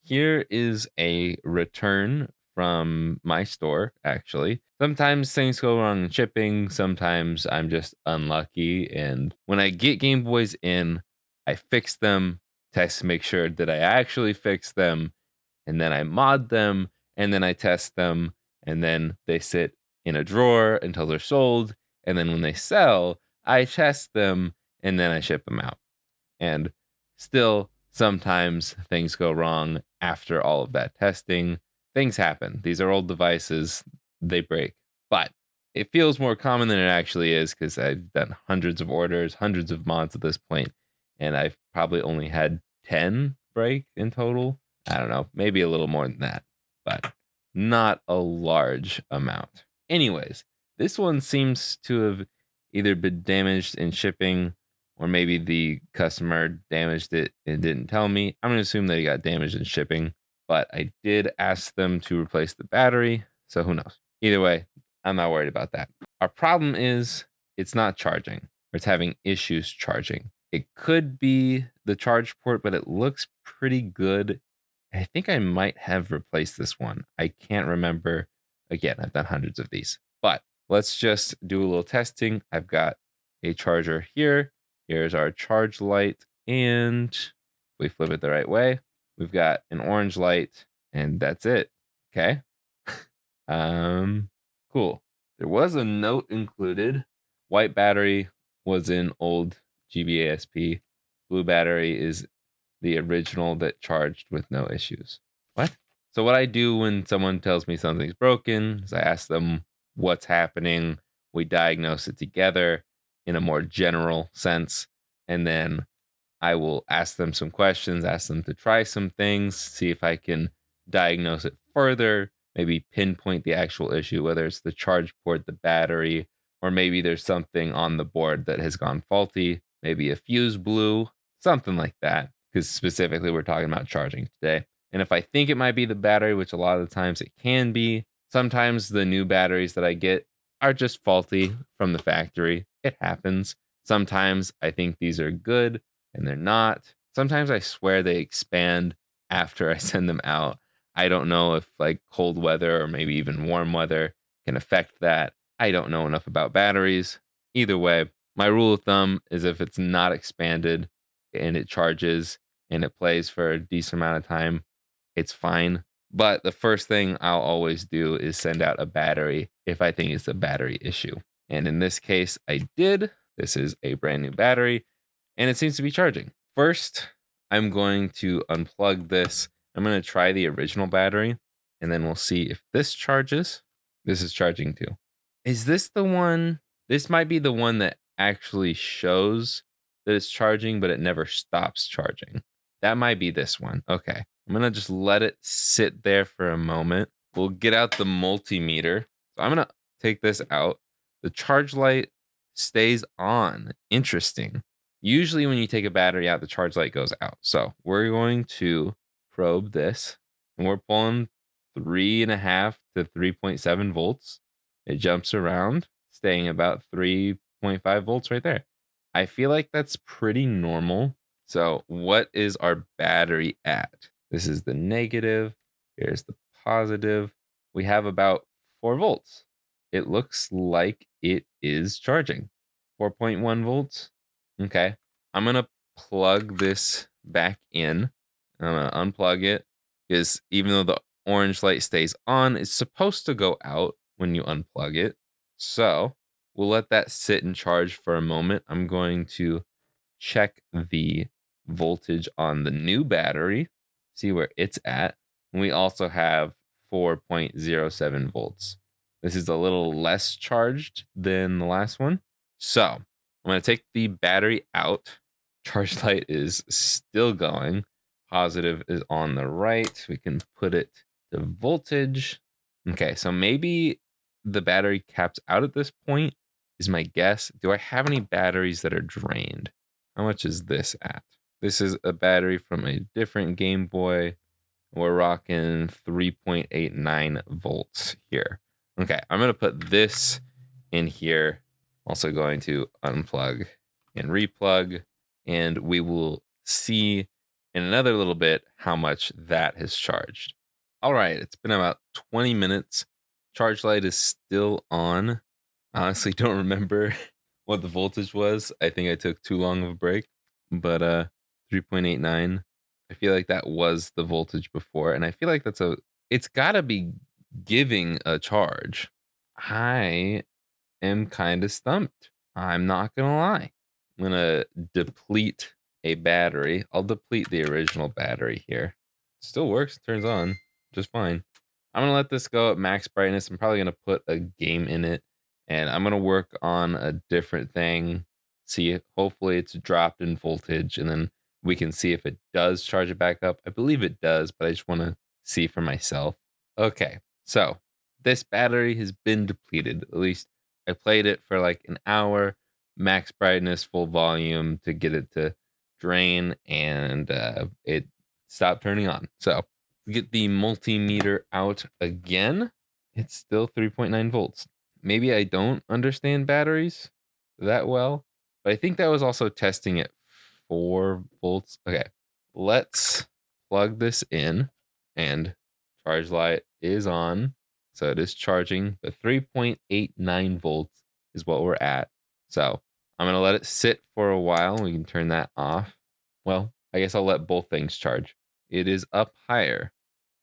Here is a return from my store, actually. Sometimes things go wrong in shipping, sometimes I'm just unlucky. And when I get Game Boys in, I fix them, test to make sure that I actually fix them, and then I mod them, and then I test them, and then they sit in a drawer until they're sold. And then when they sell, I test them, and then I ship them out. And still, sometimes things go wrong after all of that testing. Things happen. These are old devices, they break. But it feels more common than it actually is because I've done hundreds of orders, hundreds of mods at this point, and I've probably only had 10 break in total. I don't know, maybe a little more than that, but not a large amount. Anyways, this one seems to have either been damaged in shipping or maybe the customer damaged it and didn't tell me. I'm going to assume that it got damaged in shipping, but I did ask them to replace the battery, so who knows? Either way, I'm not worried about that. Our problem is it's not charging, or it's having issues charging. It could be the charge port, but it looks pretty good. I think I might have replaced this one. I can't remember. Again, I've done hundreds of these, but let's just do a little testing. I've got a charger here. Here's our charge light, and if we flip it the right way, we've got an orange light, and that's it. Okay. Cool. There was a note included. White battery was in old GBA SP. Blue battery is the original that charged with no issues. What? So what I do when someone tells me something's broken is I ask them what's happening. We diagnose it together in a more general sense. And then I will ask them some questions, ask them to try some things, see if I can diagnose it further, maybe pinpoint the actual issue, whether it's the charge port, the battery, or maybe there's something on the board that has gone faulty, maybe a fuse blew, something like that. Because specifically, we're talking about charging today. And if I think it might be the battery, which a lot of the times it can be, sometimes the new batteries that I get are just faulty from the factory. It happens. Sometimes I think these are good and they're not. Sometimes I swear they expand after I send them out. I don't know if like cold weather or maybe even warm weather can affect that. I don't know enough about batteries. Either way, my rule of thumb is if it's not expanded and it charges and it plays for a decent amount of time, it's fine. But the first thing I'll always do is send out a battery if I think it's a battery issue. And in this case, I did. This is a brand new battery and it seems to be charging. First, I'm going to unplug this. I'm going to try the original battery and then we'll see if this charges. This is charging too. Is this the one? This might be the one that actually shows that it's charging, but it never stops charging. That might be this one. Okay. I'm going to just let it sit there for a moment. We'll get out the multimeter. So I'm going to take this out. The charge light stays on. Interesting. Usually when you take a battery out, the charge light goes out. So we're going to probe this and we're pulling 3.5 to 3.7 volts. It jumps around, staying about 3.5 volts right there. I feel like that's pretty normal. So what is our battery at? This is the negative. Here's the positive. We have about 4 volts. It looks like it is charging. 4.1 volts. Okay. I'm going to plug this back in. I'm going to unplug it because even though the orange light stays on, it's supposed to go out when you unplug it. So we'll let that sit and charge for a moment. I'm going to check the voltage on the new battery, see where it's at. And we also have 4.07 volts. This is a little less charged than the last one. So I'm going to take the battery out. Charge light is still going. Positive is on the right. We can put it to voltage. Okay, so maybe the battery caps out at this point is my guess. Do I have any batteries that are drained? How much is this at? This is a battery from a different Game Boy. We're rocking 3.89 volts here. Okay, I'm going to put this in here. Also going to unplug and replug, and we will see in another little bit how much that has charged. All right, it's been about 20 minutes. Charge light is still on. I honestly don't remember what the voltage was. I think I took too long of a break, but 3.89. I feel like that was the voltage before, and I feel like it's got to be giving a charge. I am kind of stumped. I'm not going to lie. I'm going to deplete a battery. I'll deplete the original battery here. Still works, turns on just fine. I'm going to let this go at max brightness. I'm probably going to put a game in it, and I'm going to work on a different thing. See, hopefully it's dropped in voltage, and then we can see if it does charge it back up. I believe it does, but I just want to see for myself. Okay, so this battery has been depleted. At least I played it for like an hour, max brightness, full volume to get it to drain, and it stopped turning on. So get the multimeter out again. It's still 3.9 volts. Maybe I don't understand batteries that well, but I think that was also testing at 4 volts. Okay, let's plug this in, and charge light is on. So it is charging, but 3.89 volts is what we're at. So I'm going to let it sit for a while. We can turn that off. Well, I guess I'll let both things charge. It is up higher.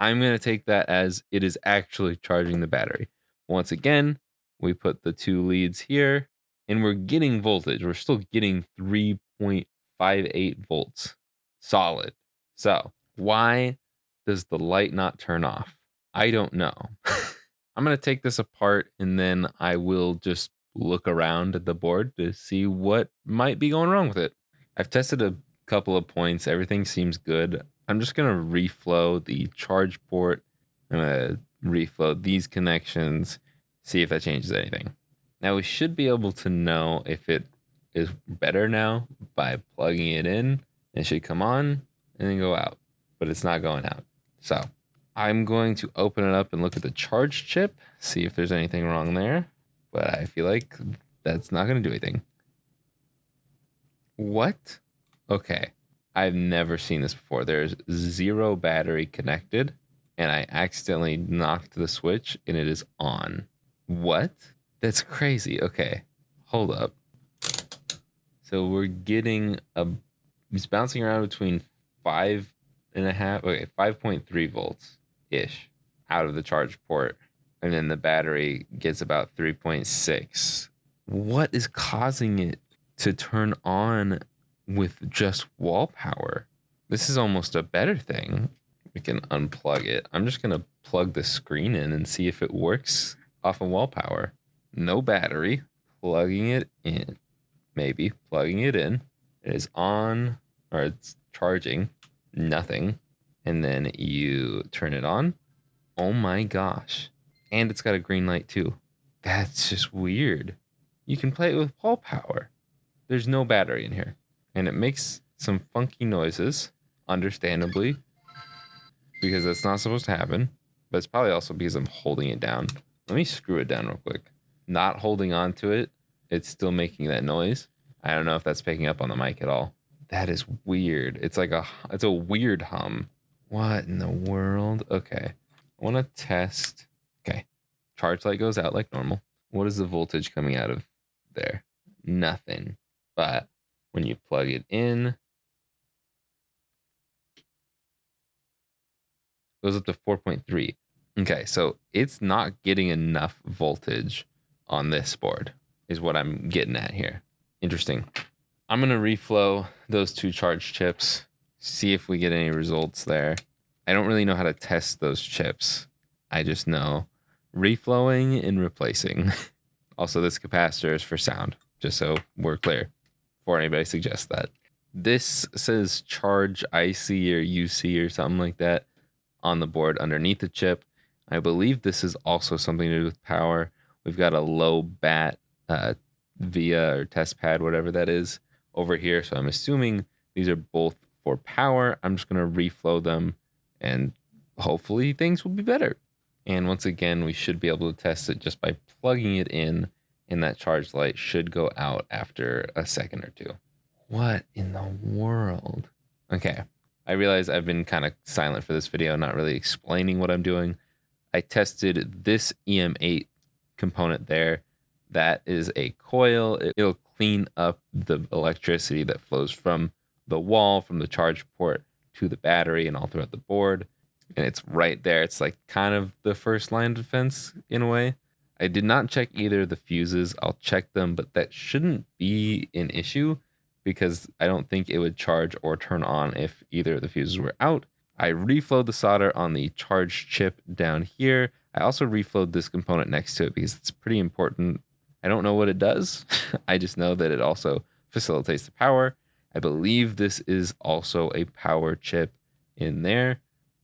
I'm going to take that as it is actually charging the battery. Once again, we put the two leads here, and we're getting voltage. We're still getting 3.58 volts solid. So why does the light not turn off? I don't know. I'm going to take this apart, and then I will just look around at the board to see what might be going wrong with it. I've tested a couple of points. Everything seems good. I'm just going to reflow the charge port. I'm going to reflow these connections, see if that changes anything. Now we should be able to know if it is better now by plugging it in. It should come on and then go out, but it's not going out. So I'm going to open it up and look at the charge chip, see if there's anything wrong there, but I feel like that's not going to do anything. What? Okay. I've never seen this before. There's 0 battery connected, and I accidentally knocked the switch and it is on. What? That's crazy. Okay. Hold up. So we're getting it's bouncing around between 5.3 volts ish out of the charge port. And then the battery gets about 3.6. What is causing it to turn on with just wall power? This is almost a better thing. We can unplug it. I'm just going to plug the screen in and see if it works off of wall power. No battery. Plugging it in. Maybe plugging it in. It is on, or it's charging. Nothing. And then you turn it on. Oh my gosh. And it's got a green light too. That's just weird. You can play it with wall power. There's no battery in here. And it makes some funky noises, understandably, because that's not supposed to happen. But it's probably also because I'm holding it down. Let me screw it down real quick. Not holding on to it, it's still making that noise. I don't know if that's picking up on the mic at all. That is weird. It's a weird hum. What in the world? Okay. I want to test. Okay. Charge light goes out like normal. What is the voltage coming out of there? Nothing. But when you plug it in, it goes up to 4.3. Okay, so it's not getting enough voltage on this board, is what I'm getting at here. Interesting. I'm going to reflow those two charge chips, see if we get any results there. I don't really know how to test those chips. I just know reflowing and replacing. Also, this capacitor is for sound, just so we're clear, before anybody suggests that. This says charge IC or UC or something like that on the board underneath the chip. I believe this is also something to do with power. We've got a low bat via or test pad, whatever that is, over here. So I'm assuming these are both for power. I'm just going to reflow them and hopefully things will be better. And once again, we should be able to test it just by plugging it in, and that charge light should go out after a second or two. What in the world? Okay. I realize I've been kind of silent for this video, not really explaining what I'm doing. I tested this EM8 component there. That is a coil. It'll clean up the electricity that flows from the wall, from the charge port to the battery and all throughout the board. And it's right there. It's like kind of the first line of defense in a way. I did not check either of the fuses. I'll check them, but that shouldn't be an issue because I don't think it would charge or turn on if either of the fuses were out. I reflowed the solder on the charge chip down here. I also reflowed this component next to it because it's pretty important. I don't know what it does. I just know that it also facilitates the power. I believe this is also a power chip in there.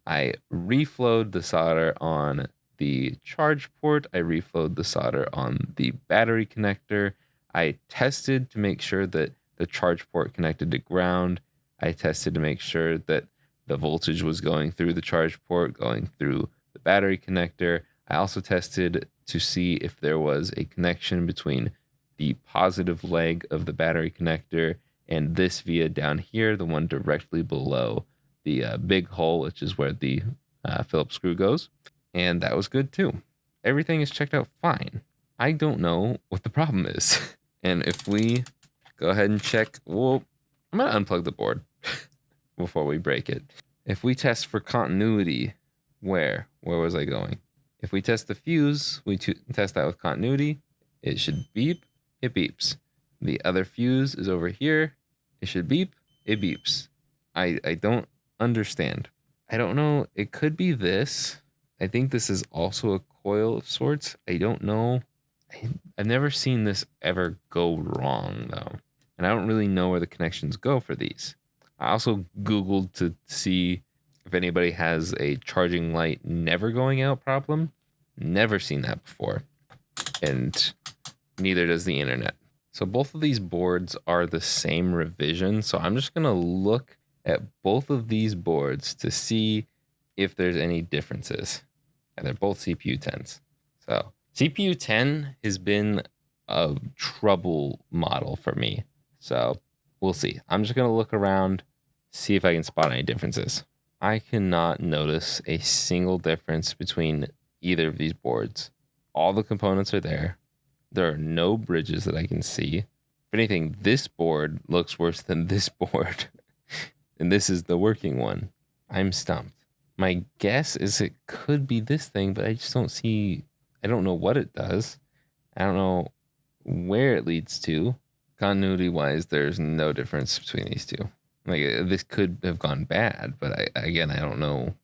I reflowed the solder on the charge port. I reflowed the solder on the battery connector. I tested to make sure that the charge port connected to ground. I tested to make sure that the voltage was going through the charge port, going through the battery connector. I also tested to see if there was a connection between the positive leg of the battery connector and this via down here, the one directly below the big hole, which is where the Phillips screw goes. And that was good too. Everything is checked out fine. I don't know what the problem is. And if we go ahead and check, well, I'm going to unplug the board before we break it. If we test for continuity, where was I going? If we test the fuse, we test that with continuity. It should beep. It beeps. The other fuse is over here. It should beep. It beeps. I don't understand. I don't know. It could be this. I think this is also a coil of sorts. I don't know. I've never seen this ever go wrong, though. And I don't really know where the connections go for these. I also Googled to see if anybody has a charging light never going out problem. Never seen that before. And neither does the internet. So both of these boards are the same revision. So I'm just going to look at both of these boards to see if there's any differences. And they're both CPU 10s. So CPU 10 has been a trouble model for me. So we'll see. I'm just going to look around, see if I can spot any differences. I cannot notice a single difference between either of these boards. All the components are there. There are no bridges that I can see. If anything, this board looks worse than this board. And this is the working one. I'm stumped. My guess is it could be this thing, but I just don't see. I don't know what it does. I don't know where it leads to. Continuity wise, there's no difference between these two. Like this could have gone bad, but I don't know.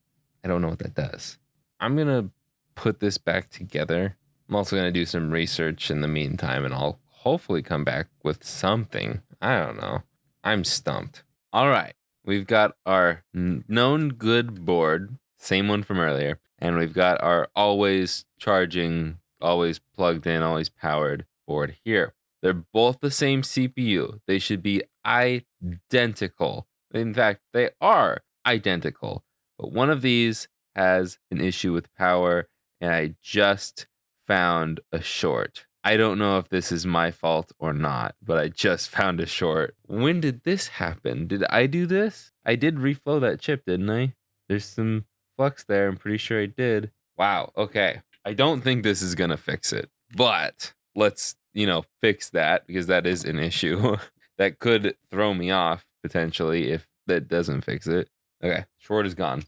I don't know what that does. I'm going to put this back together. I'm also going to do some research in the meantime, and I'll hopefully come back with something. I don't know. I'm stumped. All right. We've got our known good board, same one from earlier, and we've got our always charging, always plugged in, always powered board here. They're both the same CPU. They should be identical. In fact, they are identical. But one of these has an issue with power, and I just found a short. I don't know if this is my fault or not, but I just found a short. When did this happen? Did I do this? I did reflow that chip, didn't I? There's some flux there. I'm pretty sure I did. Wow. Okay. I don't think this is going to fix it, but let's, fix that because that is an issue that could throw me off potentially if that doesn't fix it. Okay. Short is gone.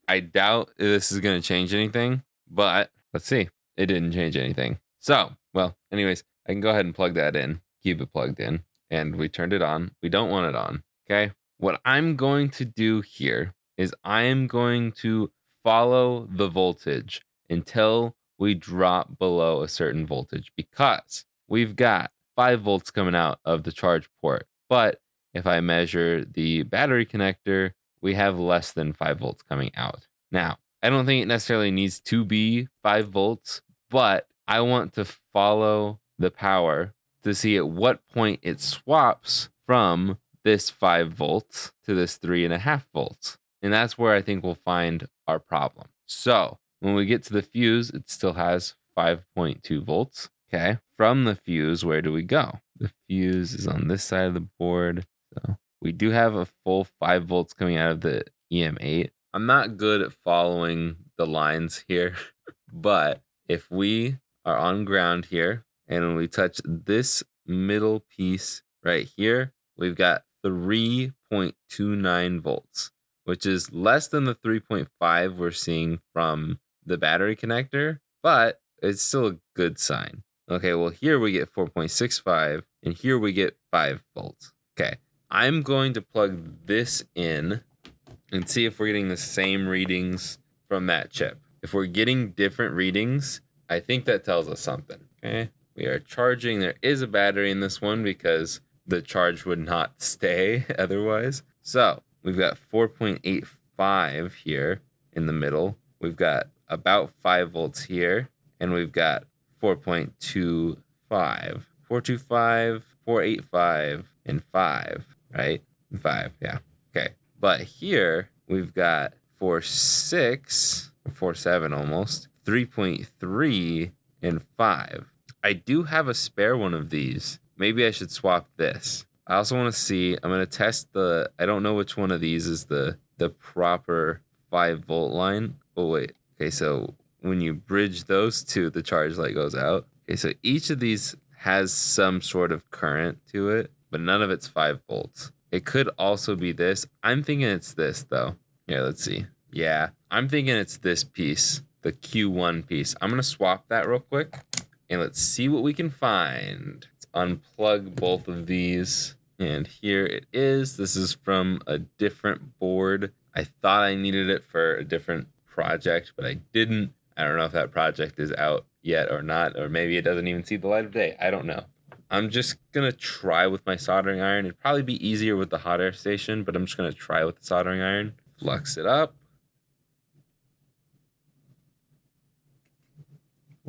I doubt this is going to change anything, but let's see. It didn't change anything. So, well, anyways, I can go ahead and plug that in, keep it plugged in, and we turned it on. We don't want it on, okay? What I'm going to do here is I am going to follow the voltage until we drop below a certain voltage because we've got 5 volts coming out of the charge port. But if I measure the battery connector, we have less than 5 volts coming out. Now, I don't think it necessarily needs to be 5 volts, but I want to follow the power to see at what point it swaps from this 5 volts to this 3.5 volts. And that's where I think we'll find our problem. So when we get to the fuse, it still has 5.2 volts. Okay. From the fuse, where do we go? The fuse is on this side of the board. So We do have a full 5 volts coming out of the EM8. I'm not good at following the lines here, but if we are on ground here and we touch this middle piece right here, we've got 3.29 volts, which is less than the 3.5 we're seeing from the battery connector, but it's still a good sign. Okay, well, here we get 4.65, and here we get 5 volts. Okay, I'm going to plug this in and see if we're getting the same readings from that chip. If we're getting different readings, I think that tells us something. Okay, we are charging. There is a battery in this one because the charge would not stay otherwise. So we've got 4.85 here in the middle. We've got about 5 volts here, and we've got 4.25, 425, 485, and 5, right? 5, yeah. Okay. But here we've got 4.6, 4.7 almost, 3.3, and 5. I do have a spare one of these. Maybe I should swap this. I also want to see, I'm going to test I don't know which one of these is the proper 5 volt line. Oh, wait. Okay, so when you bridge those two, the charge light goes out. Okay, so each of these has some sort of current to it, but none of it's 5 volts. It could also be this. I'm thinking it's this, though. Yeah, let's see. Yeah, I'm thinking it's this piece, the Q1 piece. I'm going to swap that real quick, and let's see what we can find. Let's unplug both of these, and here it is. This is from a different board. I thought I needed it for a different project, but I didn't. I don't know if that project is out yet or not, or maybe it doesn't even see the light of day. I don't know. I'm just going to try with my soldering iron. It'd probably be easier with the hot air station, but I'm just going to try with the soldering iron. Flux it up.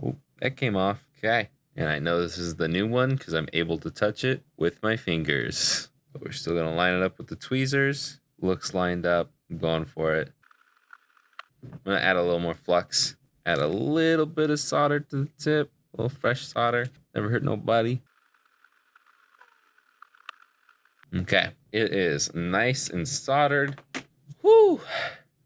Oh, that came off. Okay. And I know this is the new one because I'm able to touch it with my fingers. But we're still going to line it up with the tweezers. Looks lined up. I'm going for it. I'm going to add a little more flux. Add a little bit of solder to the tip. A little fresh solder. Never hurt nobody. Okay, it is nice and soldered. Whew.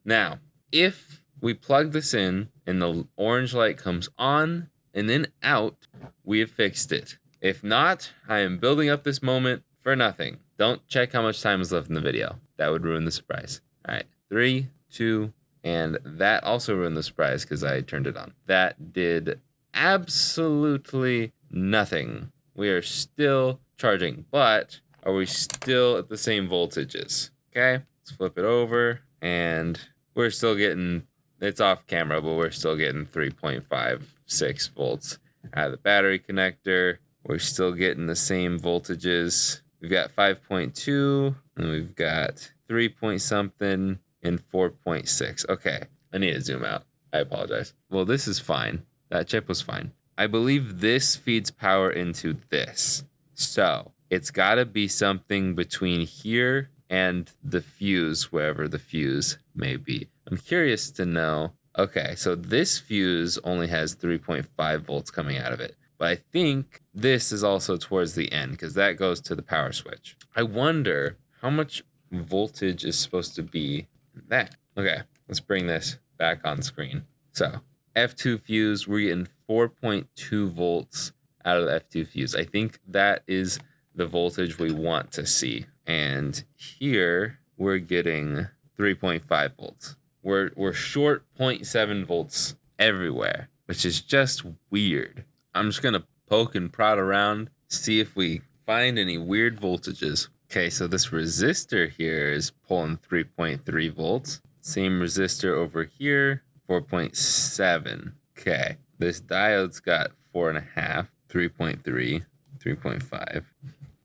Now, if we plug this in and the orange light comes on and then out, we have fixed it. If not, I am building up this moment for nothing. Don't check how much time is left in the video. That would ruin the surprise. All right, 3, 2, and that also ruined the surprise because I turned it on. That did absolutely nothing. We are still charging, but are we still at the same voltages? Okay, let's flip it over, and we're still getting, it's off camera, but we're still getting 3.56 volts out of the battery connector. We're still getting the same voltages. We've got 5.2, and we've got 3 point something, and 4.6. Okay, I need to zoom out. I apologize. Well, this is fine. That chip was fine. I believe this feeds power into this. So it's got to be something between here and the fuse, wherever the fuse may be. I'm curious to know. Okay, so this fuse only has 3.5 volts coming out of it. But I think this is also towards the end because that goes to the power switch. I wonder how much voltage is supposed to be in that. Okay, let's bring this back on screen. So F2 fuse, we're getting 4.2 volts out of the F2 fuse. I think that is the voltage we want to see. And here we're getting 3.5 volts. We're short 0.7 volts everywhere, which is just weird. I'm just going to poke and prod around, see if we find any weird voltages. Okay, so this resistor here is pulling 3.3 volts. Same resistor over here, 4.7. Okay, this diode's got 4.5, 3.3, 3.5.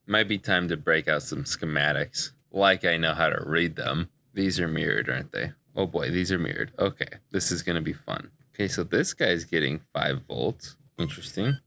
Might be time to break out some schematics, like I know how to read them. These are mirrored, aren't they? Oh boy, these are mirrored. Okay, this is going to be fun. Okay, so this guy's getting 5 volts. Interesting.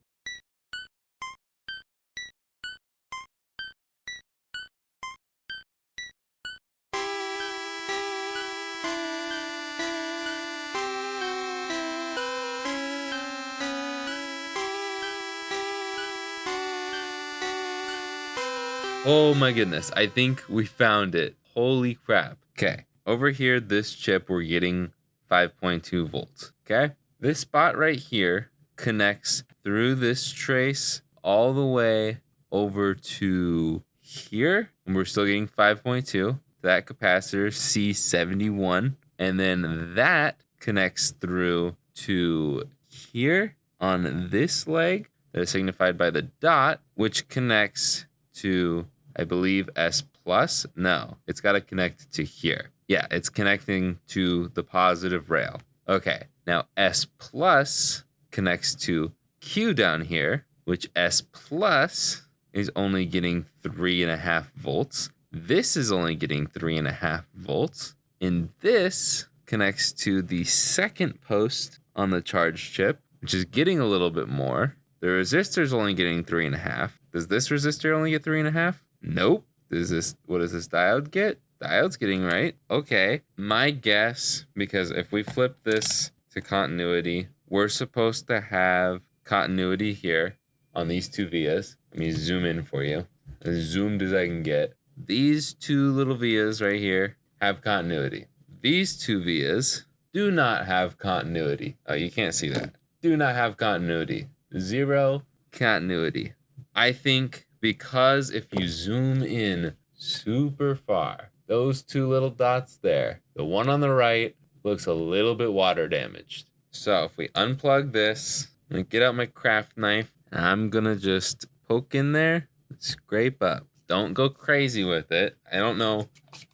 Oh my goodness. I think we found it. Holy crap. Okay. Over here, this chip, we're getting 5.2 volts. Okay. This spot right here connects through this trace all the way over to here. And we're still getting 5.2. That capacitor C71. And then that connects through to here on this leg that is signified by the dot, which connects to, I believe, S plus. No, it's got to connect to here. Yeah, it's connecting to the positive rail. Okay, now S plus connects to Q down here, which S plus is only getting 3.5 volts. This is only getting 3.5 volts. And this connects to the second post on the charge chip, which is getting a little bit more. The resistor is only getting 3.5. Does this resistor only get 3.5? Nope. What does this diode get? Diode's getting right. Okay. My guess, because if we flip this to continuity, we're supposed to have continuity here on these two vias. Let me zoom in for you. As zoomed as I can get. These two little vias right here have continuity. These two vias do not have continuity. Oh, you can't see that. Do not have continuity. 0 continuity. I think because if you zoom in super far, those two little dots there, the one on the right looks a little bit water damaged. So if we unplug this, I'm gonna get out my craft knife and I'm gonna just poke in there and scrape up. Don't go crazy with it. I don't know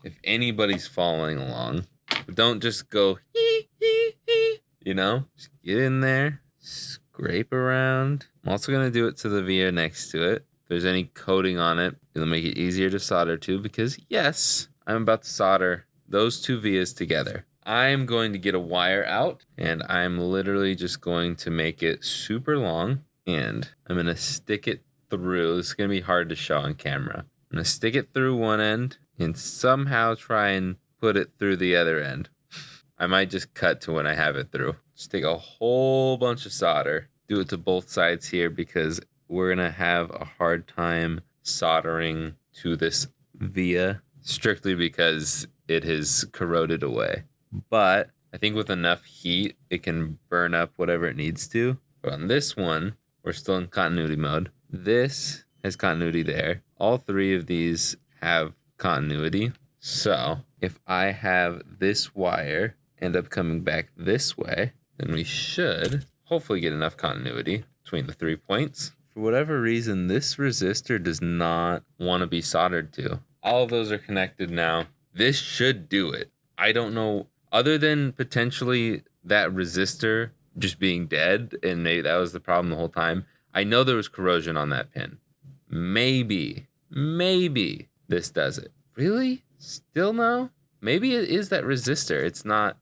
if anybody's following along, but don't just go hee hee hee. You know, just get in there, scrape around. I'm also gonna do it to the via next to it. If there's any coating on it, it'll make it easier to solder to, because yes, I'm about to solder those two vias together. I'm going to get a wire out and I'm literally just going to make it super long and I'm gonna stick it through. This is gonna be hard to show on camera. I'm gonna stick it through one end and somehow try and put it through the other end. I might just cut to when I have it through. Just take a whole bunch of solder, do it to both sides here because we're gonna have a hard time soldering to this via strictly because it has corroded away. But I think with enough heat, it can burn up whatever it needs to. But on this one, we're still in continuity mode. This has continuity there. All three of these have continuity. So if I have this wire end up coming back this way, then we should hopefully get enough continuity between the 3 points. For whatever reason, this resistor does not want to be soldered to. All of those are connected now. This should do it. I don't know, other than potentially that resistor just being dead and maybe that was the problem the whole time. I know there was corrosion on that pin. Maybe this does it. Really? Still no? Maybe it is that resistor. It's not.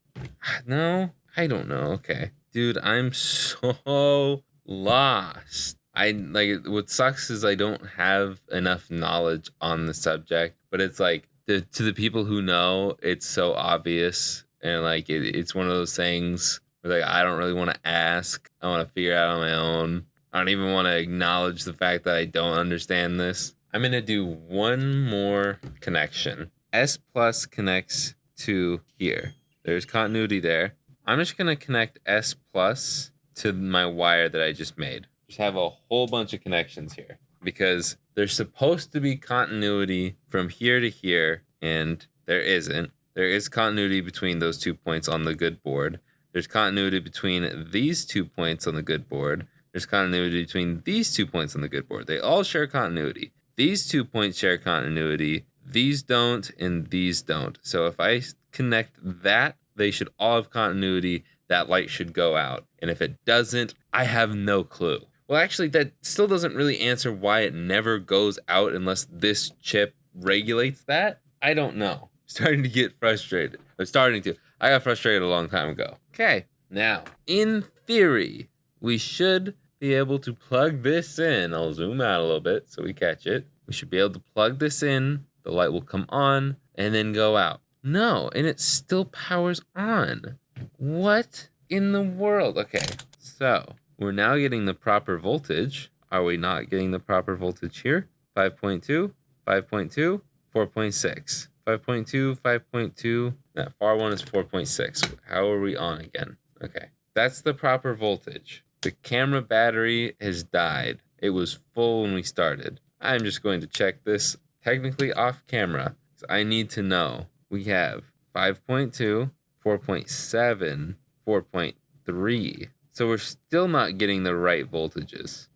No, I don't know. Okay. Dude, I'm so lost. What sucks is I don't have enough knowledge on the subject, but it's like to the people who know, it's so obvious. And like it's one of those things where like I don't really want to ask. I want to figure it out on my own. I don't even want to acknowledge the fact that I don't understand this. I'm going to do one more connection. S plus connects to here. There's continuity there. I'm just going to connect S plus to my wire that I just made. Just have a whole bunch of connections here because there's supposed to be continuity from here to here, and there isn't. There is continuity between those 2 points on the good board. There's continuity between these 2 points on the good board. There's continuity between these 2 points on the good board. They all share continuity. These 2 points share continuity. These don't, and these don't. So if I connect that, they should all have continuity. That light should go out. And if it doesn't, I have no clue. Well, actually, that still doesn't really answer why it never goes out unless this chip regulates that. I don't know. I'm starting to get frustrated. I got frustrated a long time ago. Okay, now, in theory, we should be able to plug this in. I'll zoom out a little bit so we catch it. We should be able to plug this in. The light will come on and then go out. No, and it still powers on. What in the world? Okay, so we're now getting the proper voltage. Are we not getting the proper voltage here? 5.2. 5.2, 4.6. 5.2, 5.2. That far one is 4.6. How are we on again? Okay. That's the proper voltage. The camera battery has died. It was full when we started. I'm just going to check this technically off camera. So I need to know. We have 5.2, 4.7, 4.3. So we're still not getting the right voltages.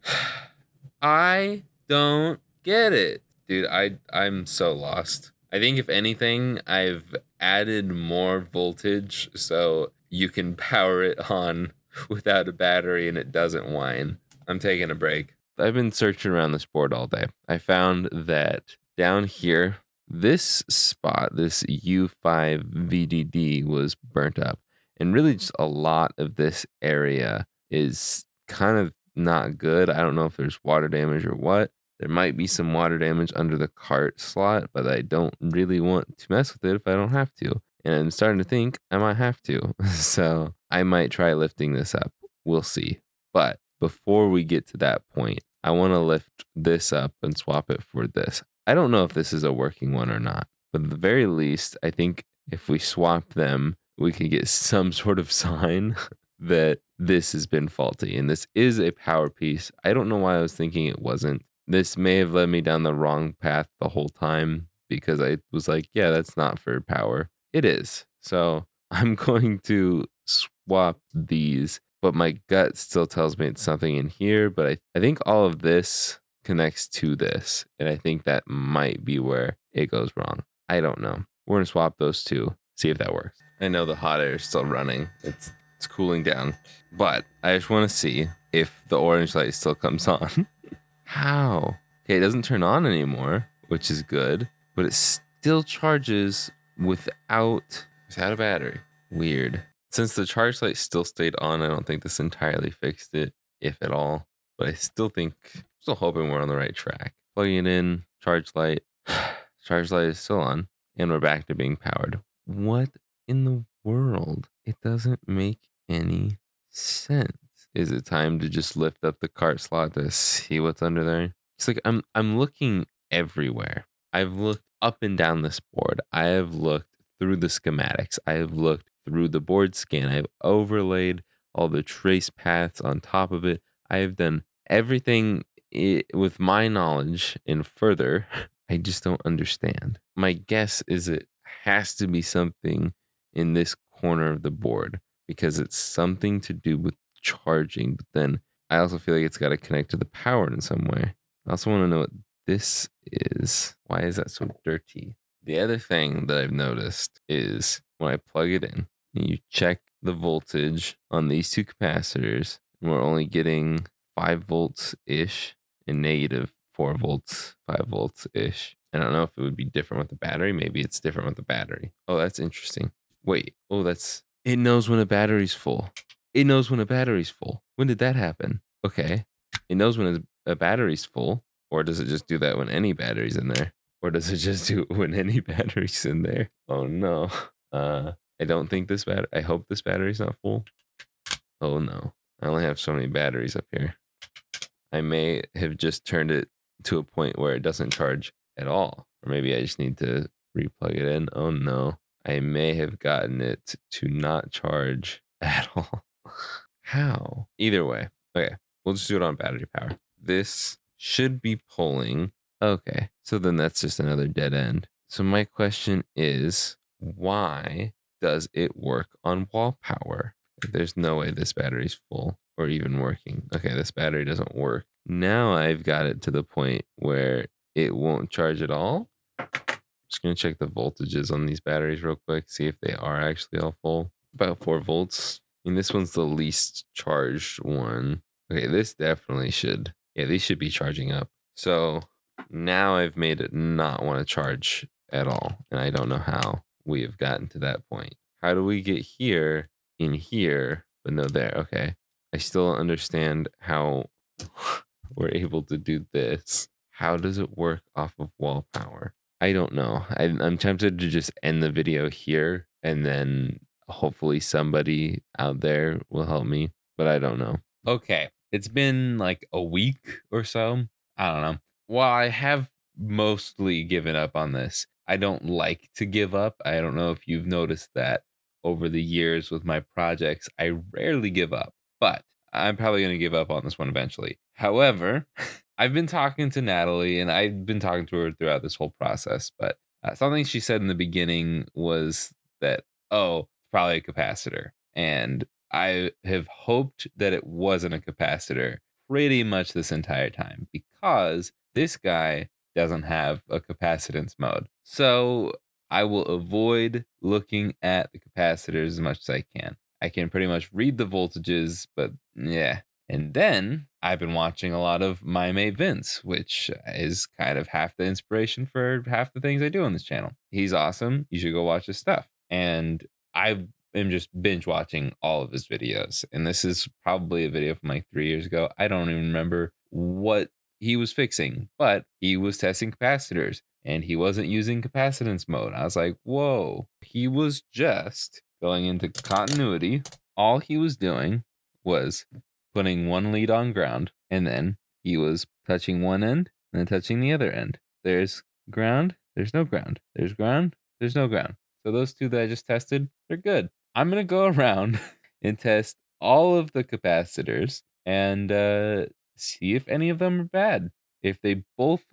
I don't get it. Dude, I'm so lost. I think if anything, I've added more voltage so you can power it on without a battery and it doesn't whine. I'm taking a break. I've been searching around this board all day. I found that down here, this spot, this U5 VDD was burnt up. And really just a lot of this area is kind of not good. I don't know if there's water damage or what. There might be some water damage under the cart slot, but I don't really want to mess with it if I don't have to. And I'm starting to think I might have to. So I might try lifting this up. We'll see. But before we get to that point, I want to lift this up and swap it for this. I don't know if this is a working one or not, but at the very least, I think if we swap them, we can get some sort of sign that this has been faulty. And this is a power piece. I don't know why I was thinking it wasn't. This may have led me down the wrong path the whole time because I was like, yeah, that's not for power. It is. So I'm going to swap these, but my gut still tells me it's something in here. But I think all of this connects to this. And I think that might be where it goes wrong. I don't know. We're going to swap those two, see if that works. I know the hot air is still running. It's cooling down, but I just want to see if the orange light still comes on. How? Okay, it doesn't turn on anymore, which is good, but it still charges without a battery. Weird. Since the charge light still stayed on, I don't think this entirely fixed it, if at all. But I still hoping we're on the right track. Plugging it in, charge light. Charge light is still on, and we're back to being powered. What in the world? It doesn't make any sense. Is it time to just lift up the cart slot to see what's under there? It's like I'm looking everywhere. I've looked up and down this board. I have looked through the schematics. I have looked through the board scan. I've overlaid all the trace paths on top of it. I have done everything with my knowledge and further. I just don't understand. My guess is it has to be something in this corner of the board because it's something to do with charging. But then I also feel like it's got to connect to the power in some way. I also want to know what this is. Why is that so dirty? The other thing that I've noticed is when I plug it in and you check the voltage on these two capacitors, and we're only getting 5 volts ish and negative 4 volts, 5 volts ish. I don't know if it would be different with the battery. Maybe it's different with the battery. Oh, that's interesting. Wait. Oh, it knows when a battery's full. It knows when a battery's full. When did that happen? Okay. It knows when a battery's full. Or does it just do that when any battery's in there? Or does it just do it when any battery's in there? Oh no. I don't think I hope this battery's not full. Oh no. I only have so many batteries up here. I may have just turned it to a point where it doesn't charge at all. Or maybe I just need to replug it in. Oh no. I may have gotten it to not charge at all. How? Either way. Okay. We'll just do it on battery power. This should be pulling. Okay. So then that's just another dead end. So my question is, why does it work on wall power? There's no way this battery's full or even working. Okay, this battery doesn't work. Now I've got it to the point where it won't charge at all. Just going to check the voltages on these batteries real quick, see if they are actually all full. About 4 volts. I mean, this one's the least charged one. Okay, this definitely should. Yeah, these should be charging up. So now I've made it not want to charge at all. And I don't know how we have gotten to that point. How do we get here in here, but no there? Okay. I still don't understand how we're able to do this. How does it work off of wall power? I don't know. I'm tempted to just end the video here and then hopefully somebody out there will help me, but I don't know. Okay. It's been like a week or so. I don't know. Well, I have mostly given up on this. I don't like to give up. I don't know if you've noticed that over the years with my projects, I rarely give up, but I'm probably going to give up on this one eventually. However, I've been talking to Natalie and I've been talking to her throughout this whole process, but something she said in the beginning was that, oh, probably a capacitor. And I have hoped that it wasn't a capacitor pretty much this entire time because this guy doesn't have a capacitance mode. So I will avoid looking at the capacitors as much as I can. I can pretty much read the voltages, but yeah. And then I've been watching a lot of My Mate Vince, which is kind of half the inspiration for half the things I do on this channel. He's awesome. You should go watch his stuff. And I am just binge watching all of his videos. And this is probably a video from like 3 years ago. I don't even remember what he was fixing, but he was testing capacitors and he wasn't using capacitance mode. I was like, whoa, he was just going into continuity. All he was doing was putting one lead on ground and then he was touching one end and then touching the other end. There's ground, there's no ground. There's ground, there's no ground. So those two that I just tested, they're good. I'm going to go around and test all of the capacitors and see if any of them are bad. If they both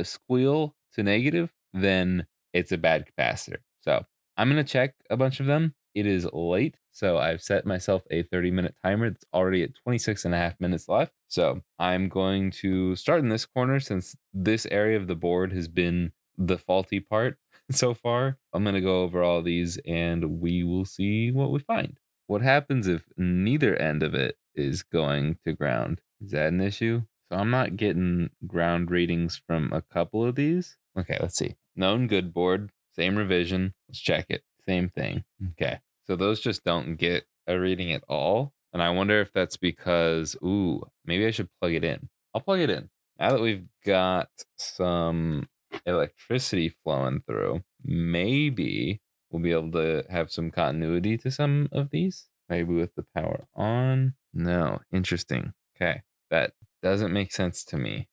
squeal to negative, then it's a bad capacitor. So I'm going to check a bunch of them. It is late, so I've set myself a 30-minute timer. It's already at 26 and a half minutes left. So I'm going to start in this corner since this area of the board has been the faulty part so far. I'm going to go over all these and we will see what we find. What happens if neither end of it is going to ground? Is that an issue? So I'm not getting ground readings from a couple of these. Okay, let's see. Known good board, same revision. Let's check it. Same thing. Okay. So those just don't get a reading at all. And I wonder if that's because, ooh, maybe I should plug it in. I'll plug it in. Now that we've got some electricity flowing through, maybe we'll be able to have some continuity to some of these. Maybe with the power on. No, interesting. Okay. That doesn't make sense to me.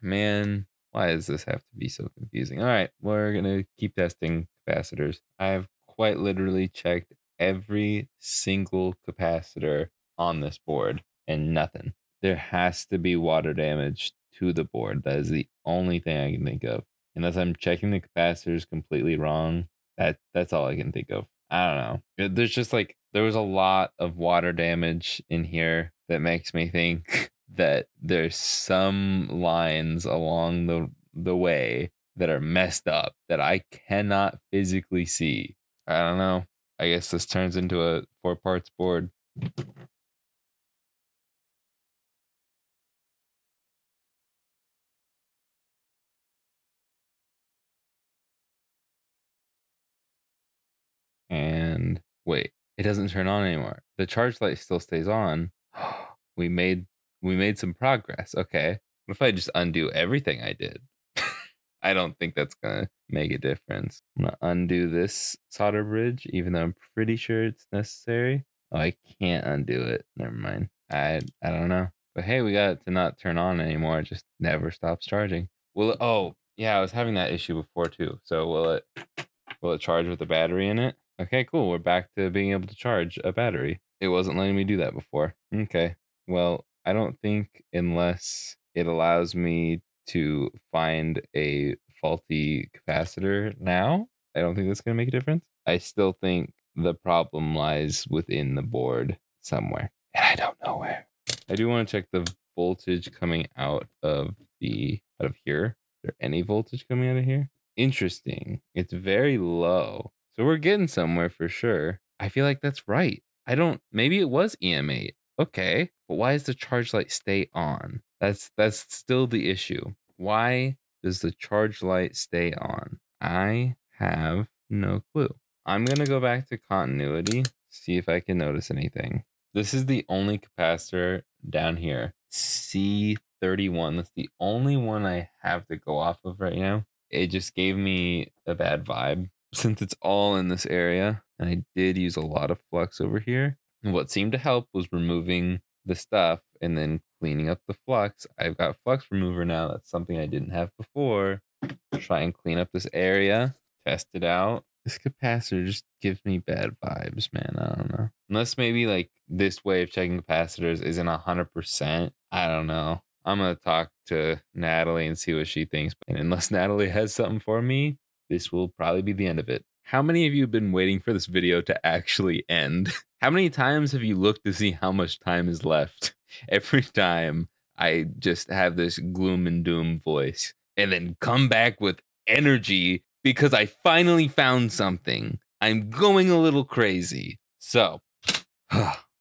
Man, why does this have to be so confusing? All right, we're going to keep testing capacitors. I've quite literally checked every single capacitor on this board and nothing. There has to be water damage to the board. That is the only thing I can think of. Unless I'm checking the capacitors completely wrong, that's all I can think of. I don't know. There's just like there was a lot of water damage in here that makes me think that there's some lines along the way that are messed up that I cannot physically see. I don't know. I guess this turns into a 4 parts board. And wait, it doesn't turn on anymore. The charge light still stays on. we made we made some progress. Okay. What if I just undo everything I did? I don't think that's gonna make a difference. I'm gonna undo this solder bridge, even though I'm pretty sure it's necessary. Oh, I can't undo it. Never mind. I don't know. But hey, we got it to not turn on anymore. It just never stops charging. Will it? Oh, yeah, I was having that issue before too. So will it charge with a battery in it? Okay, cool. We're back to being able to charge a battery. It wasn't letting me do that before. Okay. Well, I don't think unless it allows me to find a faulty capacitor now, I don't think that's going to make a difference. I still think the problem lies within the board somewhere. And I don't know where. I do want to check the voltage coming out of here. Is there any voltage coming out of here? Interesting. It's very low. So we're getting somewhere for sure. I feel like that's right. I don't maybe it was EM8. Okay. But why does the charge light stay on? That's still the issue. Why does the charge light stay on? I have no clue. I'm gonna go back to continuity, see if I can notice anything. This is the only capacitor down here. C31. That's the only one I have to go off of right now. It just gave me a bad vibe since it's all in this area. And I did use a lot of flux over here. And what seemed to help was removing the stuff and then cleaning up the flux. I've got flux remover now. That's something I didn't have before. Try and clean up this area. Test it out. This capacitor just gives me bad vibes, man. I don't know. Unless maybe like this way of checking capacitors isn't 100%. I don't know. I'm gonna talk to Natalie and see what she thinks. And unless Natalie has something for me, this will probably be the end of it. How many of you have been waiting for this video to actually end? How many times have you looked to see how much time is left? Every time I just have this gloom and doom voice and then come back with energy because I finally found something. I'm going a little crazy. So,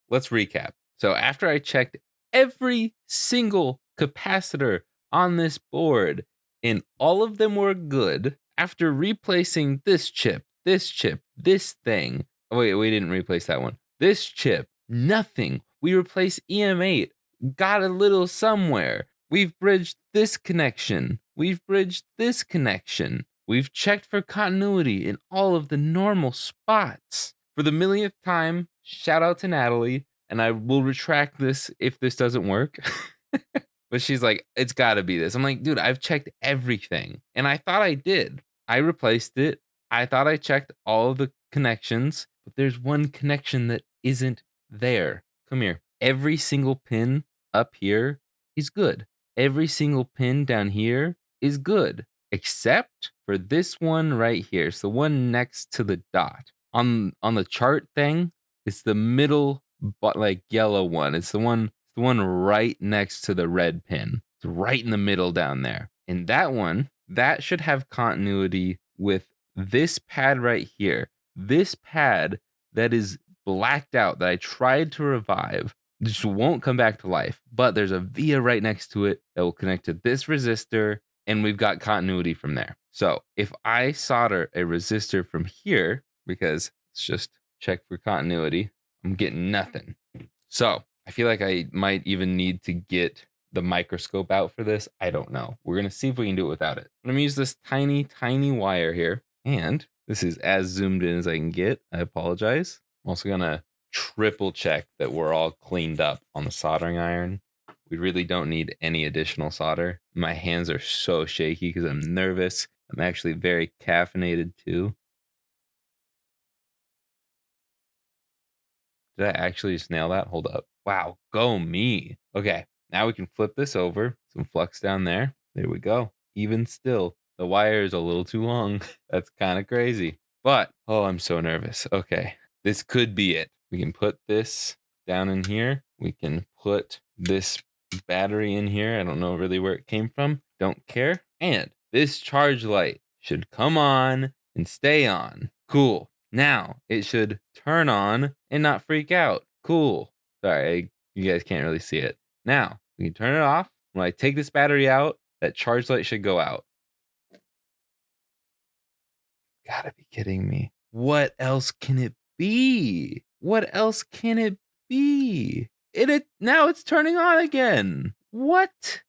let's recap. So, after I checked every single capacitor on this board, and all of them were good, after replacing this chip, this thing. Oh, wait, we didn't replace that one. This chip, nothing. We replaced EM8, got a little somewhere. We've bridged this connection. We've bridged this connection. We've checked for continuity in all of the normal spots. For the millionth time, shout out to Natalie, and I will retract this if this doesn't work. But she's like, it's gotta be this. I'm like, dude, I've checked everything. And I thought I did. I replaced it. I thought I checked all of the connections, but there's one connection that isn't there. Come here. Every single pin up here is good. Every single pin down here is good, except for this one right here. It's the one next to the dot. On the chart thing, it's the middle but like yellow one. It's the one right next to the red pin. It's right in the middle down there. And that one, that should have continuity with this pad right here. This pad that is blacked out that I tried to revive just won't come back to life. But there's a via right next to it that will connect to this resistor, and we've got continuity from there. So if I solder a resistor from here, because let's just check for continuity, I'm getting nothing. So I feel like I might even need to get the microscope out for this. I don't know. We're going to see if we can do it without it. I'm going to use this tiny, tiny wire here. And this is as zoomed in as I can get. I apologize. I'm also going to triple check that we're all cleaned up on the soldering iron. We really don't need any additional solder. My hands are so shaky because I'm nervous. I'm actually very caffeinated too. Did I actually just nail that? Hold up. Wow, go me. Okay, now we can flip this over. Some flux down there. There we go. Even still, the wire is a little too long. That's kind of crazy. But, oh, I'm so nervous. Okay, this could be it. We can put this down in here. We can put this battery in here. I don't know really where it came from. Don't care. And this charge light should come on and stay on. Cool. Now it should turn on and not freak out. Cool. Sorry, you guys can't really see it. Now we can turn it off. When I take this battery out, that charge light should go out. Gotta be kidding me. What else can it be? What else can it be? It now it's turning on again. What?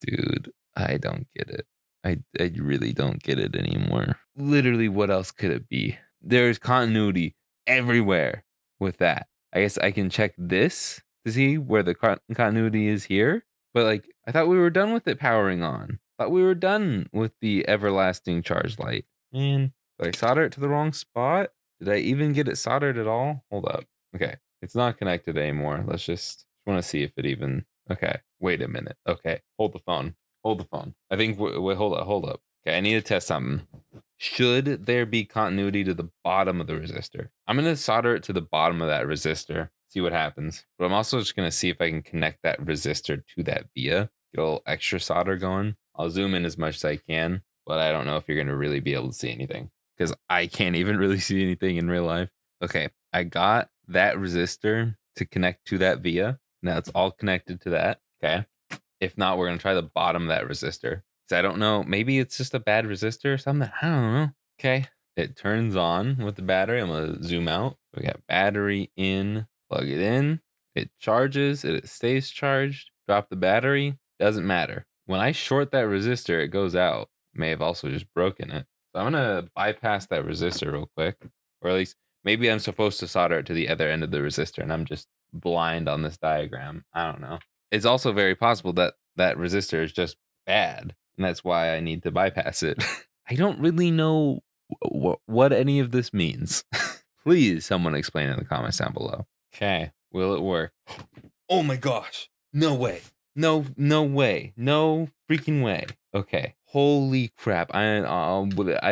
Dude, I don't get it. I really don't get it anymore. Literally, what else could it be? There's continuity everywhere with that. I guess I can check this to see where the continuity is here. But like, I thought we were done with it powering on. Thought we were done with the everlasting charge light. Man, did I solder it to the wrong spot? Did I even get it soldered at all? Hold up. Okay, it's not connected anymore. Let's just want to see if it even. Okay, wait a minute. Okay, hold the phone. Hold the phone. I think. Wait, hold up. Okay, I need to test something. Should there be continuity to the bottom of the resistor? I'm going to solder it to the bottom of that resistor, see what happens. But I'm also just going to see if I can connect that resistor to that via, get a little extra solder going. I'll zoom in as much as I can, but I don't know if you're going to really be able to see anything because I can't even really see anything in real life. Okay, I got that resistor to connect to that via. Now it's all connected to that. Okay. If not, we're going to try the bottom of that resistor. I don't know. Maybe it's just a bad resistor or something. I don't know. Okay. It turns on with the battery. I'm going to zoom out. We got battery in, plug it in. It charges. It stays charged. Drop the battery. Doesn't matter. When I short that resistor, it goes out. May have also just broken it. So I'm going to bypass that resistor real quick. Or at least maybe I'm supposed to solder it to the other end of the resistor and I'm just blind on this diagram. I don't know. It's also very possible that that resistor is just bad. and that's why I need to bypass it. I don't really know what any of this means. Please, someone explain in the comments down below. Okay, will it work? Oh my gosh! No way! No way! No freaking way! Okay, holy crap! I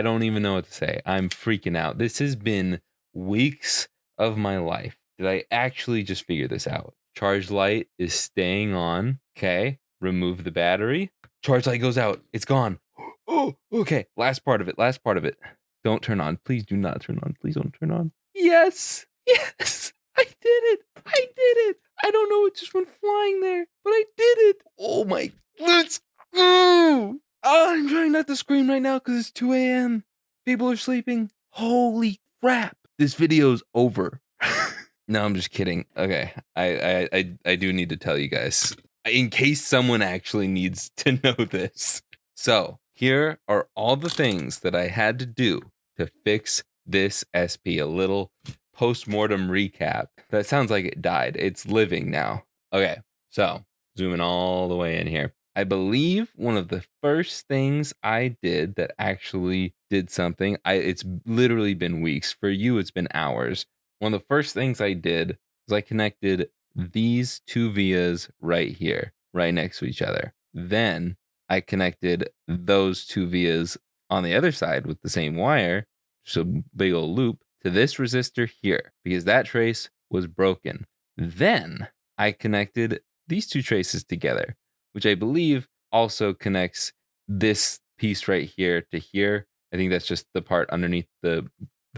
don't even know what to say. I'm freaking out. This has been weeks of my life. Did I actually just figure this out? Charge light is staying on. Okay, remove the battery. Charge light goes out. It's gone. Oh, okay. Last part of it. Last part of it. Don't turn on. Please do not turn on. Please don't turn on. Yes. Yes. I did it. I did it. I don't know. It just went flying there, but I did it. Oh my. Let's go. Oh, I'm trying not to scream right now because it's 2 a.m. People are sleeping. Holy crap. This video's over. No, I'm just kidding. Okay. I do need to tell you guys in case someone actually needs to know this. So, here are all the things that I had to do to fix this SP. A little post-mortem recap. That sounds like it died. It's living now. Okay. So, zooming all the way in here. I believe one of the first things I did that actually did something, it's literally been weeks. For you, it's been hours. One of the first things I did was I connected these two vias right here, right next to each other. Then I connected those two vias on the other side with the same wire, just a big old loop, to this resistor here, because that trace was broken. Then I connected these two traces together, which I believe also connects this piece right here to here. I think that's just the part underneath the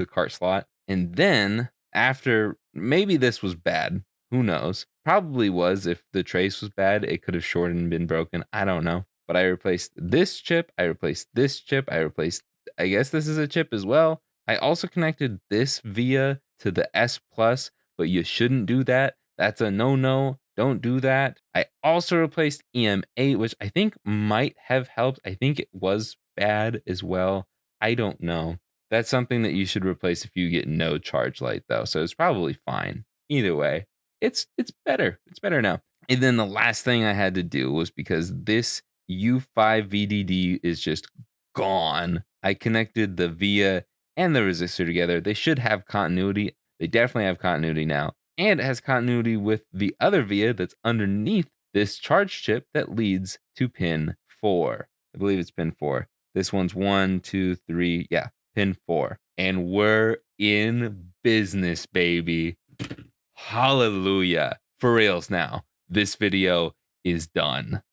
cart slot. And then after, maybe this was bad. Who knows? Probably was. If the trace was bad, it could have shorted and been broken. I don't know. But I replaced this chip. I replaced this chip. I guess this is a chip as well. I also connected this via to the S plus, but you shouldn't do that. That's a no-no. Don't do that. I also replaced EM8, which I think might have helped. I think it was bad as well. I don't know. That's something that you should replace if you get no charge light though. So it's probably fine. Either way, it's better. It's better now. And then the last thing I had to do was because this U5 VDD is just gone. I connected the via and the resistor together. They should have continuity. They definitely have continuity now. And it has continuity with the other via that's underneath this charge chip that leads to pin 4. I believe it's pin 4. This one's 1, 2, 3. Yeah, pin 4. And we're in business, baby. Hallelujah. For reals now. This video is done.